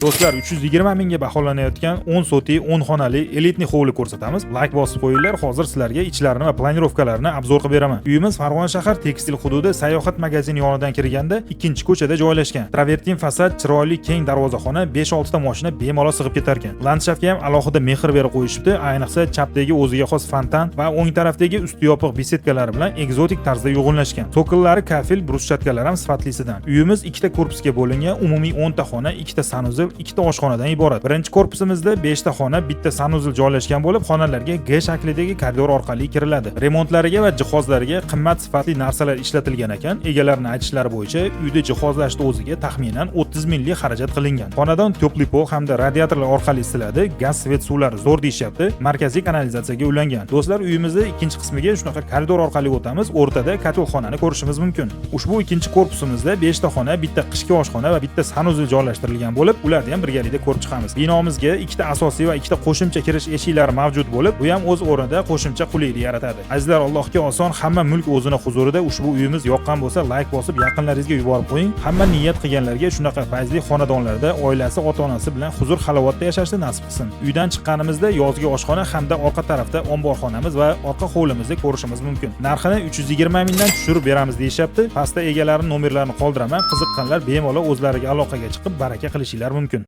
Do'stlar, 320 mingga baholanayotgan 10 soti 10 xonali elitni hovli ko'rsatamiz. Like bosib qo'yinglar. Hozir sizlarga ichlarini va planirovkalarini obzor qilib beraman. Uyimiz Farg'ona shahar tekstil hududi sayohat magazini yonidan kirganda ikkinchi ko'chada joylashgan. Travertin fasad, chiroyli keng darvozaxona, 5-6 ta mashina bemalol sig'ib ketar ekan. Landshaftga ham alohida mehr berib qo'yishibdi. Ayniqsa chapdagi o'ziga xos fontan va o'ng tarafdagi usti yopiq besetkalari bilan ekzotik tarzda uyg'unlashgan. So'killari kafil, brushatkalar ham sifatlisidan. Uyimiz ikkita korpusga bo'lingan, umumiy 10 ta xona, ikkita sanuzil, ikkita oshxonadan iborat. Birinchi korpusimizda 5 ta xona, bitta sanuzil joylashgan bo'lib, xonalarga G shaklidagi koridor orqali kiriladi. Remontlariga va jihozlariga qimmat sifatli narsalar ishlatilgan ekan. Egalarining aytishlari bo'yicha uyda jihozlashni o'ziga taxminan 30 minglik xarajat qilingan. Xonadon to'pli pol hamda radiatorlar orqali isiladi, gaz, svet suvlari zo'r deyishyapti. Markaziy kanalizatsiyaga ulangan. Do'stlar, uyimizni ikkinchi qismiga shunaqa koridor orqali o'tamiz. O'rtada kotolxonani ko'rishimiz mumkin. Ushbu ikkinchi korpusimizda 5 ta xona, bitta qishki oshxona va bitta sanuzil joylashtirilgan bo'lib, ularni ham birgalikda ko'rib chiqamiz. Binomizga ikkita asosiy va ikkita qo'shimcha kirish eshiklari mavjud bo'lib, bu ham o'z o'rnida qo'shimcha qulaylik yaratadi. Azizlar, Allohga oson, hamma mulk o'zini huzurida. Ushbu uyimiz yoqqan bo'lsa, like bosib yaqinlaringizga yuborib qo'ying. Hamma niyat qilganlarga shunaqa fayzli xonadonlarda oilasi, ota-onasi bilan huzur halovatda yashashni nasib qilsin. Uydan chiqqanimizda yozgi oshxona hamda orqa tarafda omborxonamiz va orqa hovlimizni ko'rishimiz mumkin. Narxini 320 mingdan tushirib beramiz deyishyapti. Pastda egalarining nomerlarini qoldiraman. Qiziqqanlar bemalol o'zlariga aloqaga chiqib baraka qilishingiz mumkin.